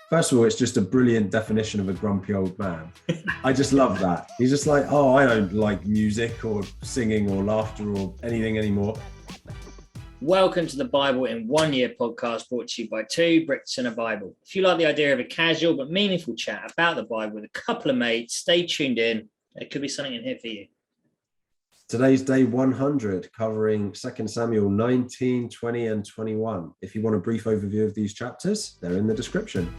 First of all, it's just a brilliant definition of a grumpy old man. I just love that. He's just like, oh, I don't like music or singing or laughter or anything anymore. Welcome to the Bible in 1 Year podcast, brought to you by two Brits and a Bible. If you like the idea of a casual but meaningful chat about the Bible with a couple of mates, stay tuned in. There could be something in here for you. Today's day 100, covering 2 Samuel 19, 20 and 21. If you want a brief overview of these chapters, they're in the description.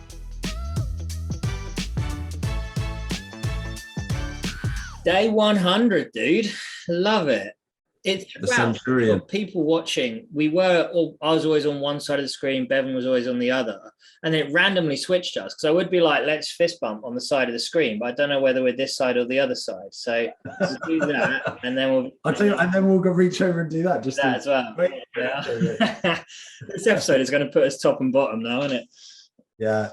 Day 100, dude. Love it. It's the centurion. People watching. I was always on one side of the screen, Bevan was always on the other, and it randomly switched us because I would be like, let's fist bump on the side of the screen, but I don't know whether we're this side or the other side. So we'll do that, and then we'll go reach over and do that. Just that as well. Yeah. This episode is going to put us top and bottom now, isn't it? Yeah.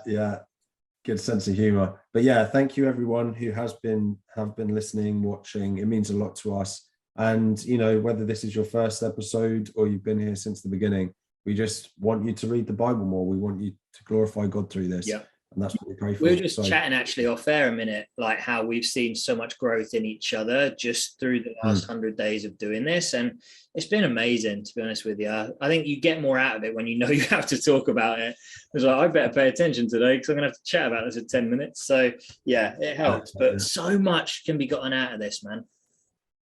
Good sense of humor. But yeah, thank you everyone who have been listening, watching. It means a lot to us. And, you know, whether this is your first episode or you've been here since the beginning, we just want you to read the Bible more. We want you to glorify God through this. Yeah. And that's what we pray for. We were just chatting actually off air a minute, like how we've seen so much growth in each other just through the last 100 days of doing this. And it's been amazing, to be honest with you. I think you get more out of it when you know you have to talk about it. It's like, I better pay attention today because I'm going to have to chat about this in 10 minutes. So yeah, it helps. But so much can be gotten out of this, man.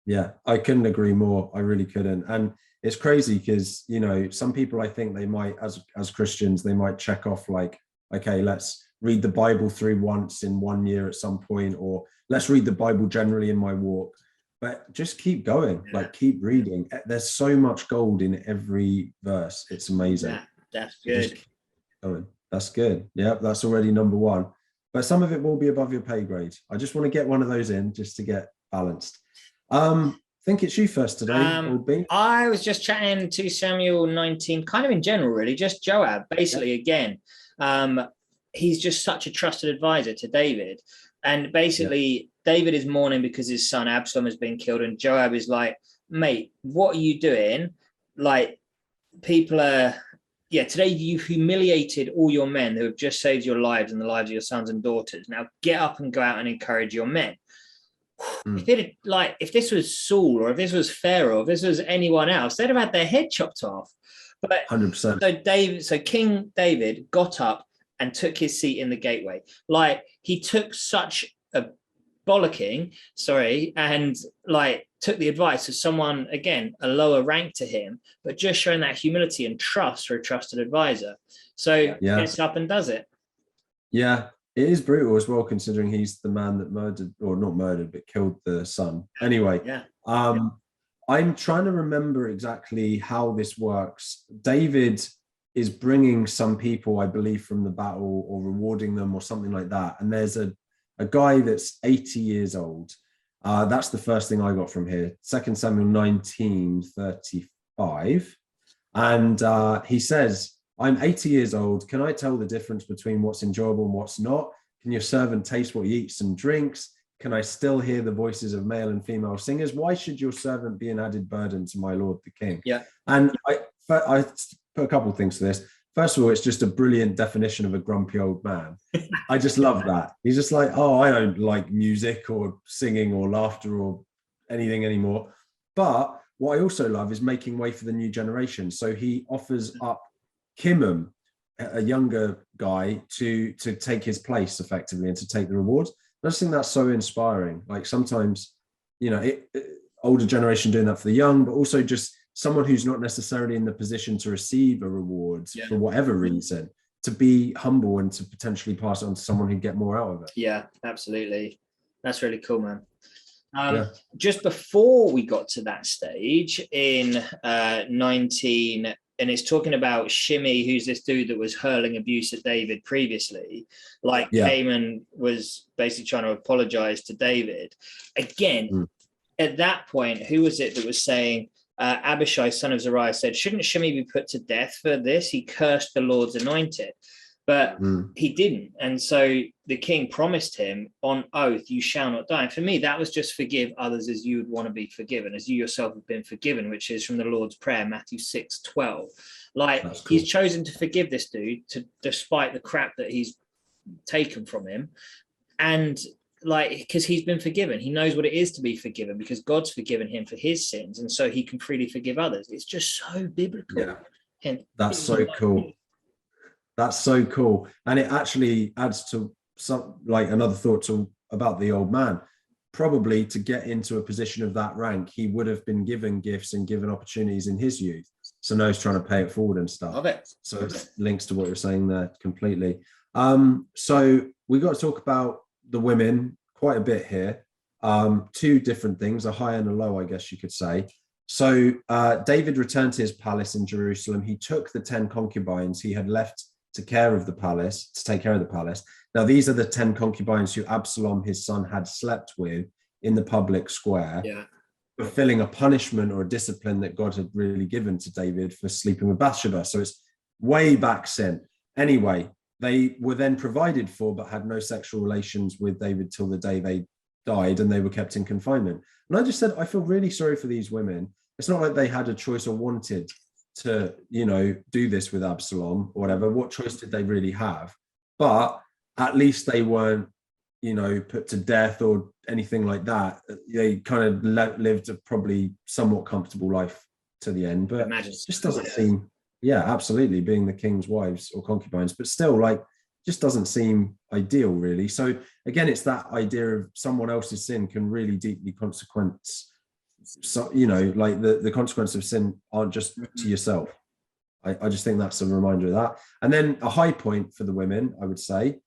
Yeah, I couldn't agree more. I really couldn't. And it's crazy because, you know, some people, I think they might, as Christians, they might check off like, okay, let's read the Bible through once in 1 year at some point, or let's read the Bible generally in my walk. But just keep going, like keep reading. There's so much gold in every verse. It's amazing. That's good. That's good. Yeah, that's already number one. But some of it will be above your pay grade. I just want to get one of those in just to get balanced. I think it's you first today. I was just chatting to Samuel 19, kind of in general, really, just Joab, basically, again. He's just such a trusted advisor to David. And basically, David is mourning because his son Absalom has been killed. And Joab is like, mate, what are you doing? Like, people are... Yeah, today you humiliated all your men who have just saved your lives and the lives of your sons and daughters. Now get up and go out and encourage your men. If this was Saul or if this was Pharaoh, or if this was anyone else, they'd have had their head chopped off. But 100%. So King David got up and took his seat in the gateway. Like, he took such a bollocking, and like took the advice of someone, again, a lower rank to him, but just showing that humility and trust for a trusted advisor. So gets up and does it. Yeah. It is brutal as well, considering he's the man that but killed the son. Anyway, I'm trying to remember exactly how this works. David is bringing some people, I believe, from the battle or rewarding them or something like that. And there's a guy that's 80 years old. That's the first thing I got from here. 2 Samuel 19:35. And he says, I'm 80 years old. Can I tell the difference between what's enjoyable and what's not? Can your servant taste what he eats and drinks? Can I still hear the voices of male and female singers? Why should your servant be an added burden to my lord the king? Yeah. And I put a couple of things to this. First of all, it's just a brilliant definition of a grumpy old man. I just love that. He's just like, oh, I don't like music or singing or laughter or anything anymore. But what I also love is making way for the new generation. So he offers up Kimham, a younger guy, to take his place effectively and to take the rewards. I just think that's so inspiring. Like sometimes, you know, older generation doing that for the young, but also just someone who's not necessarily in the position to receive a reward for whatever reason, to be humble and to potentially pass it on to someone who'd get more out of it. Yeah, absolutely. That's really cool, man. Just before we got to that stage in 19, and it's talking about Shimei, who's this dude that was hurling abuse at David previously. Came and was basically trying to apologize to David. Again, at that point, who was it that was saying, Abishai, son of Zeruiah, said, shouldn't Shimei be put to death for this? He cursed the Lord's anointed. But he didn't. And so the king promised him on oath, you shall not die. And for me, that was just forgive others as you would want to be forgiven, as you yourself have been forgiven, which is from the Lord's Prayer, Matthew 6:12. Like, cool. He's chosen to forgive this dude despite the crap that he's taken from him. And like, because he's been forgiven, he knows what it is to be forgiven because God's forgiven him for his sins, and so he can freely forgive others. It's just so biblical. Yeah, and that's so cool. That's so cool. And it actually adds to some, like, another thought about the old man. Probably to get into a position of that rank, he would have been given gifts and given opportunities in his youth. So now he's trying to pay it forward and stuff. Love it. So it links to what you're saying there completely. So we got to talk about the women quite a bit here. Two different things, a high and a low, I guess you could say. So David returned to his palace in Jerusalem. He took the 10 concubines he had left to take care of the palace. Now, these are the 10 concubines who Absalom, his son, had slept with in the public square, fulfilling a punishment or a discipline that God had really given to David for sleeping with Bathsheba. So it's way back sin. Anyway, they were then provided for, but had no sexual relations with David till the day they died, and they were kept in confinement. And I just said, I feel really sorry for these women. It's not like they had a choice or wanted to, do this with Absalom or whatever. What choice did they really have? But at least they weren't, put to death or anything like that. They kind of lived a probably somewhat comfortable life to the end, but it just doesn't seem, absolutely, being the king's wives or concubines, but still, like, just doesn't seem ideal, really. So again, it's that idea of someone else's sin can really deeply consequence. So, like the consequence of sin aren't just to yourself. I just think that's a reminder of that. And then a high point for the women, I would say,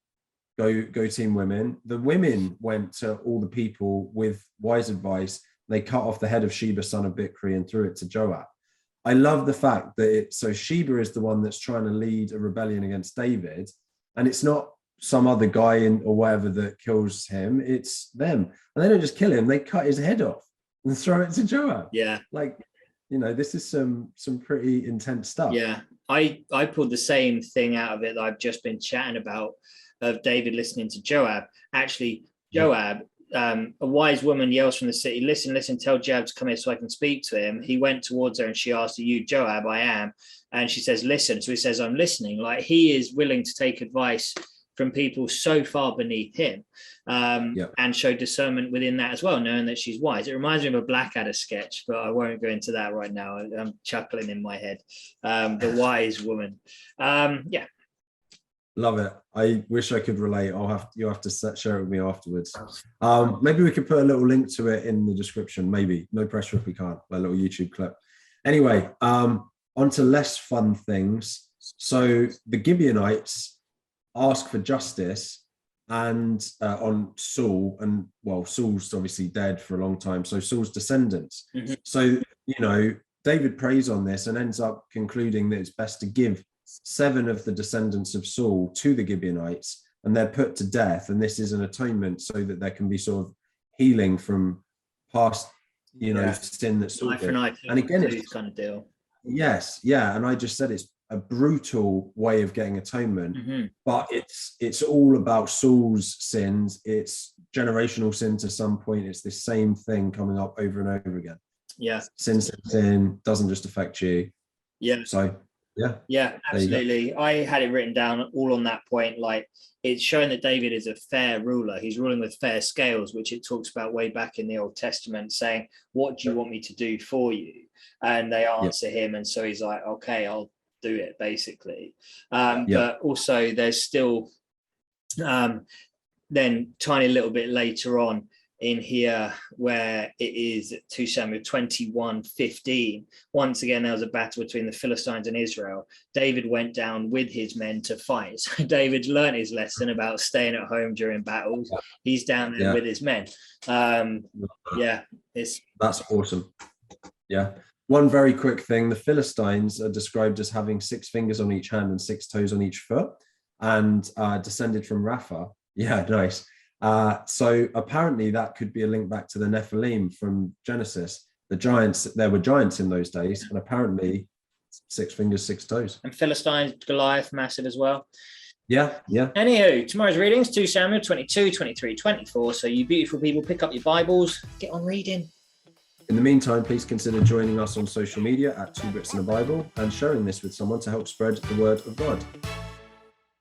go team women. The women went to all the people with wise advice. They cut off the head of Sheba, son of Bichri, and threw it to Joab. I love the fact that so Sheba is the one that's trying to lead a rebellion against David, and it's not some other guy or whatever that kills him. It's them, and they don't just kill him; they cut his head off and throw it to Joab. Yeah, like, this is some pretty intense stuff. Yeah, I pulled the same thing out of it that I've just been chatting about, of David listening to Joab. Actually, Joab, a wise woman yells from the city, listen, tell Joab to come here so I can speak to him. He went towards her and she asked, are you Joab? I am. And she says, listen. So he says, I'm listening. Like, he is willing to take advice from people so far beneath him, and show discernment within that as well, knowing that she's wise. It reminds me of a Blackadder sketch, but I won't go into that right now. I'm chuckling in my head. The wise woman. Love it. I wish I could relate. You'll have to share it with me afterwards. Maybe we could put a little link to it in the description. Maybe, no pressure if we can't. A little YouTube clip. Anyway, on to less fun things. So the Gibeonites ask for justice and on Saul, and Saul's obviously dead for a long time, so Saul's descendants. Mm-hmm. So David prays on this and ends up concluding that it's best to give 7 of the descendants of Saul to the Gibeonites, and they're put to death, and this is an atonement so that there can be sort of healing from past sin that Saul did. And again, it's kind of deal. Yes, and I just said it's a brutal way of getting atonement, but it's all about Saul's sins. It's generational sin to some point. It's the same thing coming up over and over again. Sin doesn't just affect you. So absolutely. I had it written down all on that point. Like, it's showing that David is a fair ruler. He's ruling with fair scales, which it talks about way back in the Old Testament, saying, what do you want me to do for you? And they answer him, and so he's like, okay, I'll do it, basically. But also there's still then tiny little bit later on in here where it is 2 Samuel 21:15. Once again, there was a battle between the Philistines and Israel. David went down with his men to fight. So David's learned his lesson about staying at home during battles. He's down there with his men. That's awesome. One very quick thing, the Philistines are described as having 6 fingers on each hand and 6 toes on each foot, and descended from Rapha. Nice. So apparently that could be a link back to the Nephilim from Genesis. The giants, there were giants in those days, and apparently 6 fingers, 6 toes. And Philistines, Goliath, massive as well. Yeah. Anywho, tomorrow's readings, 2 Samuel 22, 23, 24. So you beautiful people, pick up your Bibles, get on reading. In the meantime, please consider joining us on social media at 2 Brits and a Bible, and sharing this with someone to help spread the word of God.